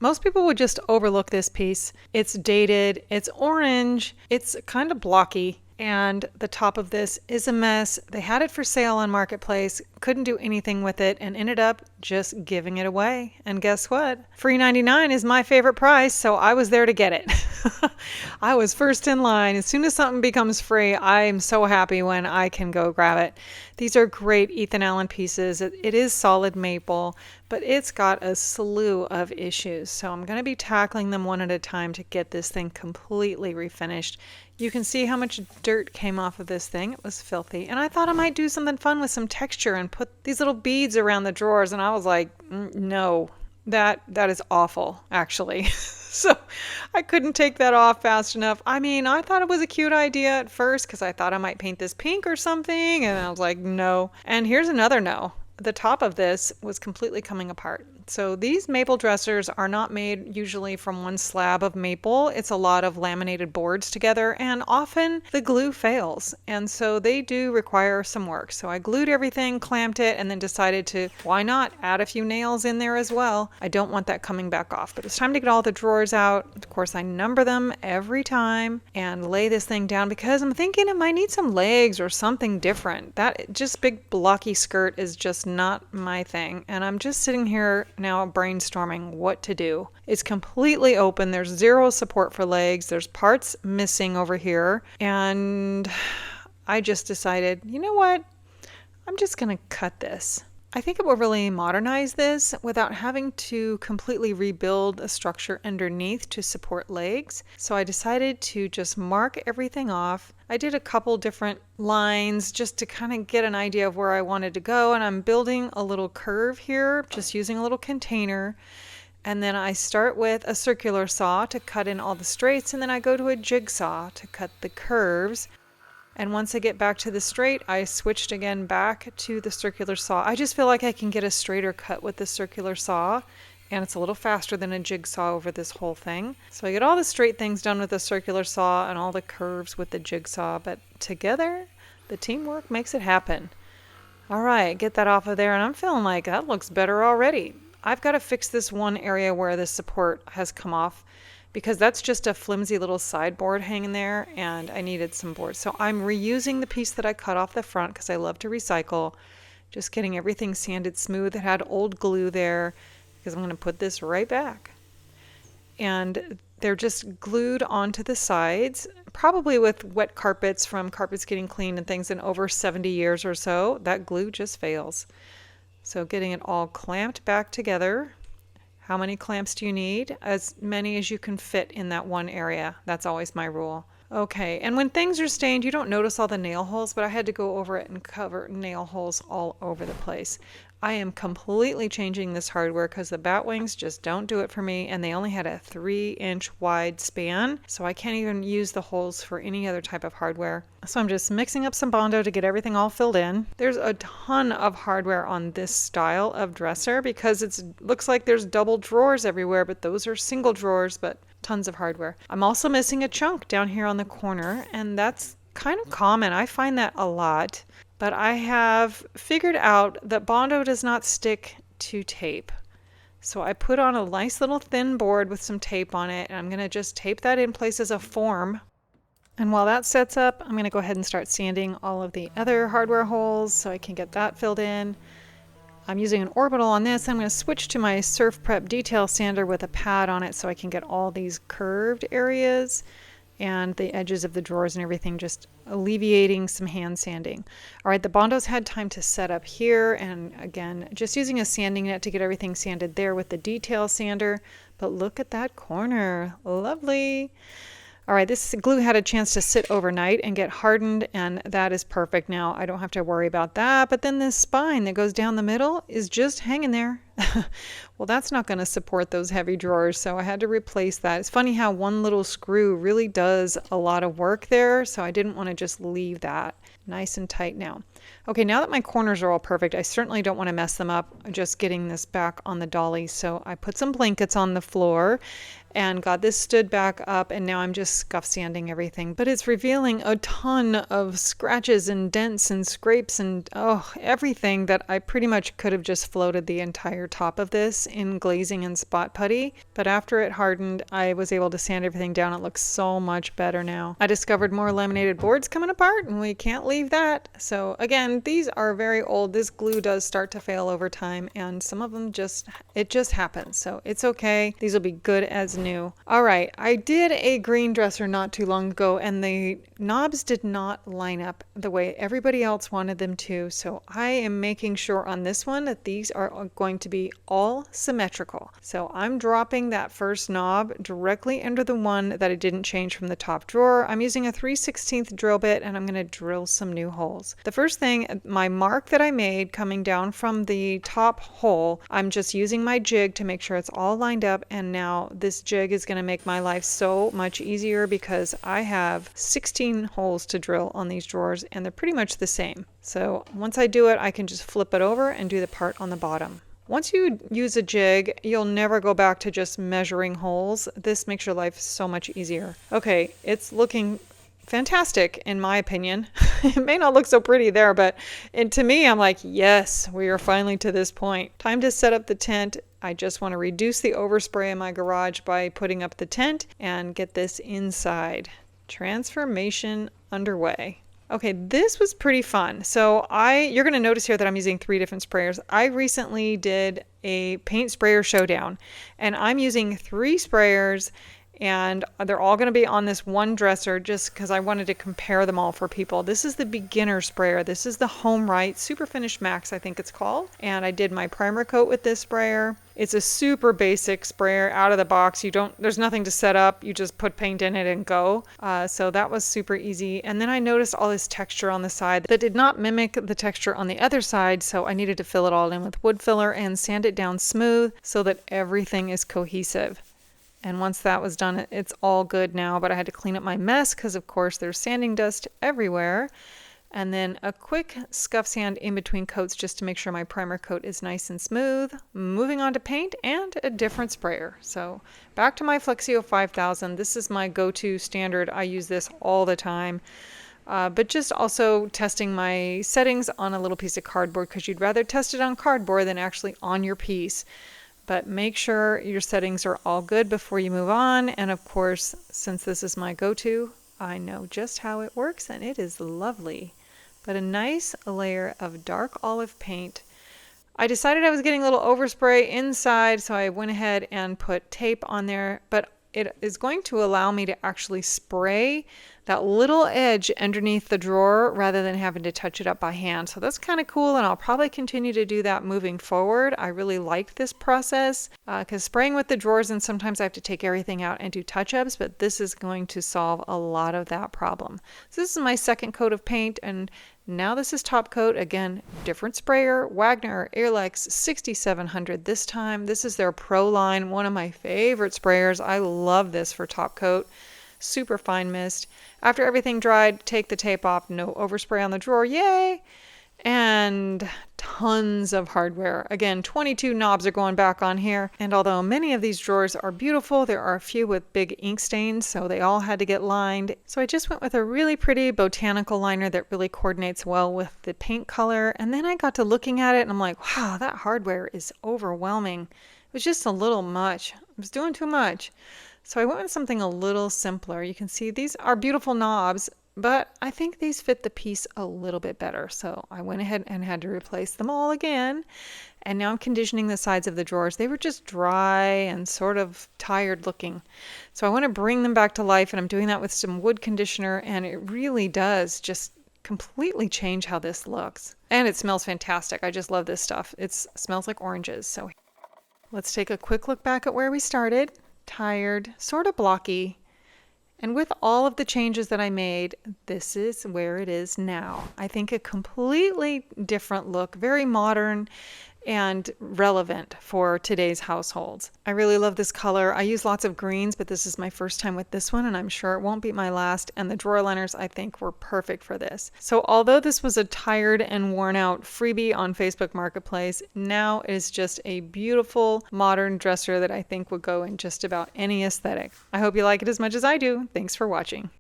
Most people would just overlook this piece. It's dated, it's orange, it's kind of blocky, and the top of this is a mess. They had it for sale on Marketplace, couldn't do anything with it, and ended up just giving it away. And guess what? Free 99 is my favorite price, so I was there to get it. I was first in line. As soon as something becomes free, I am so happy when I can go grab it. These are great Ethan Allen pieces. It is solid maple, but it's got a slew of issues. So I'm going to be tackling them one at a time to get this thing completely refinished. You can see how much dirt came off of this thing. It was filthy. And I thought I might do something fun with some texture and put these little beads around the drawers. And I was like, no, that is awful, actually. So I couldn't take that off fast enough. I mean, I thought it was a cute idea at first because I thought I might paint this pink or something. And I was like, no. And here's another no. The top of this was completely coming apart. So these maple dressers are not made usually from one slab of maple. It's a lot of laminated boards together, and often the glue fails. And so they do require some work. So I glued everything, clamped it, and then decided to, why not, add a few nails in there as well. I don't want that coming back off. But it's time to get all the drawers out. Of course, I number them every time and lay this thing down because I'm thinking it might need some legs or something different. That just big blocky skirt is just not my thing. And I'm just sitting here now brainstorming what to do. It's completely open. There's zero support for legs. There's parts missing over here. And I just decided, you know what? I'm just going to cut this. I think it will really modernize this without having to completely rebuild a structure underneath to support legs. So I decided to just mark everything off. I did a couple different lines just to kind of get an idea of where I wanted to go. And I'm building a little curve here, just using a little container. And then I start with a circular saw to cut in all the straights. And then I go to a jigsaw to cut the curves. And once I get back to the straight, I switched again back to the circular saw. I just feel like I can get a straighter cut with the circular saw, and it's a little faster than a jigsaw over this whole thing. So I get all the straight things done with the circular saw and all the curves with the jigsaw, but together, the teamwork makes it happen. All right, get that off of there, and I'm feeling like that looks better already. I've got to fix this one area where the support has come off, because that's just a flimsy little sideboard hanging there, and I needed some boards. So I'm reusing the piece that I cut off the front because I love to recycle. Just getting everything sanded smooth. It had old glue there because I'm going to put this right back. And they're just glued onto the sides, probably with wet carpets from carpets getting cleaned and things in over 70 years or so. That glue just fails. So getting it all clamped back together. How many clamps do you need? As many as you can fit in that one area. That's always my rule. Okay, and when things are stained, you don't notice all the nail holes, but I had to go over it and cover nail holes all over the place. I am completely changing this hardware because the bat wings just don't do it for me, and they only had a 3-inch wide span, so I can't even use the holes for any other type of hardware. So I'm just mixing up some Bondo to get everything all filled in. There's a ton of hardware on this style of dresser because it looks like there's double drawers everywhere, but those are single drawers, but tons of hardware. I'm also missing a chunk down here on the corner, and that's kind of common. I find that a lot. But I have figured out that Bondo does not stick to tape. So I put on a nice little thin board with some tape on it, and I'm going to just tape that in place as a form. And while that sets up, I'm going to go ahead and start sanding all of the other hardware holes so I can get that filled in. I'm using an orbital on this. I'm going to switch to my Surf Prep detail sander with a pad on it so I can get all these curved areas and the edges of the drawers and everything, just alleviating some hand sanding. All right, the Bondo's had time to set up here, and again, just using a sanding net to get everything sanded there with the detail sander. But look at that corner, lovely. All right, this glue had a chance to sit overnight and get hardened, and that is perfect now. I don't have to worry about that. But then this spine that goes down the middle is just hanging there. Well, that's not going to support those heavy drawers, so I had to replace that. It's funny how one little screw really does a lot of work there, so I didn't want to just leave that nice and tight now. Okay, now that my corners are all perfect, I certainly don't want to mess them up just getting this back on the dolly. So I put some blankets on the floor, and got this stood back up, and now I'm just scuff sanding everything. But it's revealing a ton of scratches and dents and scrapes and everything that I pretty much could have just floated the entire top of this in glazing and spot putty. But after it hardened, I was able to sand everything down. It looks so much better now. I discovered more laminated boards coming apart, and we can't leave that. So again, these are very old. This glue does start to fail over time, and some of them just happens. So it's okay. These will be good as new. All right, I did a green dresser not too long ago, and the knobs did not line up the way everybody else wanted them to. So I am making sure on this one that these are going to be all symmetrical. So I'm dropping that first knob directly under the one that I didn't change from the top drawer. I'm using a 3/16 drill bit, and I'm going to drill some new holes. The first thing, my mark that I made coming down from the top hole, I'm just using my jig to make sure it's all lined up, and now this jig is going to make my life so much easier because I have 16 holes to drill on these drawers, and they're pretty much the same. So once I do it, I can just flip it over and do the part on the bottom. Once you use a jig, you'll never go back to just measuring holes. This makes your life so much easier. Okay, it's looking fantastic in my opinion. It may not look so pretty there, but to me, I'm like, yes, we are finally to this point. Time to set up the tent. I just want to reduce the overspray in my garage by putting up the tent and get this inside. Transformation underway. Okay, this was pretty fun. So you're going to notice here that I'm using 3 different sprayers. I recently did a paint sprayer showdown, and I'm using 3 sprayers, and they're all going to be on this one dresser just because I wanted to compare them all for people. This is the beginner sprayer. This is the Home Right Super Finish Max, I think it's called. And I did my primer coat with this sprayer. It's a super basic sprayer out of the box. There's nothing to set up. You just put paint in it and go. So that was super easy. And then I noticed all this texture on the side that did not mimic the texture on the other side. So I needed to fill it all in with wood filler and sand it down smooth so that everything is cohesive. And once that was done, it's all good now, but I had to clean up my mess because of course there's sanding dust everywhere. And then a quick scuff sand in between coats just to make sure my primer coat is nice and smooth. Moving on to paint and a different sprayer. So back to my Flexio 5000. This is my go-to standard. I use this all the time. But just also testing my settings on a little piece of cardboard because you'd rather test it on cardboard than actually on your piece. But make sure your settings are all good before you move on. And of course, since this is my go-to, I know just how it works and it is lovely. But a nice layer of dark olive paint. I decided I was getting a little overspray inside, so I went ahead and put tape on there, but it is going to allow me to actually spray that little edge underneath the drawer rather than having to touch it up by hand. So that's kind of cool, and I'll probably continue to do that moving forward. I really like this process because spraying with the drawers, and sometimes I have to take everything out and do touch-ups, but this is going to solve a lot of that problem. So this is my second coat of paint, and now this is top coat. Again, different sprayer, Wagner Airlex 6700 this time. This is their Pro line, one of my favorite sprayers. I love this for top coat. Super fine mist. After everything dried, take the tape off. No overspray on the drawer. Yay! And tons of hardware. Again, 22 knobs are going back on here. And although many of these drawers are beautiful, there are a few with big ink stains, so they all had to get lined. So I just went with a really pretty botanical liner that really coordinates well with the paint color. And then I got to looking at it and I'm like, wow, that hardware is overwhelming. It was just a little much. I was doing too much. So I went with something a little simpler. You can see these are beautiful knobs, but I think these fit the piece a little bit better. So I went ahead and had to replace them all again. And now I'm conditioning the sides of the drawers. They were just dry and sort of tired looking. So I want to bring them back to life, and I'm doing that with some wood conditioner, and it really does just completely change how this looks. And it smells fantastic. I just love this stuff. It smells like oranges. So let's take a quick look back at where we started. Tired, sort of blocky, and with all of the changes that I made, this is where it is now. I think a completely different look, very modern, and relevant for today's households. I really love this color. I use lots of greens, but this is my first time with this one, and I'm sure it won't be my last. And the drawer liners, I think, were perfect for this. So although this was a tired and worn out freebie on Facebook Marketplace, now it is just a beautiful modern dresser that I think would go in just about any aesthetic. I hope you like it as much as I do. Thanks for watching.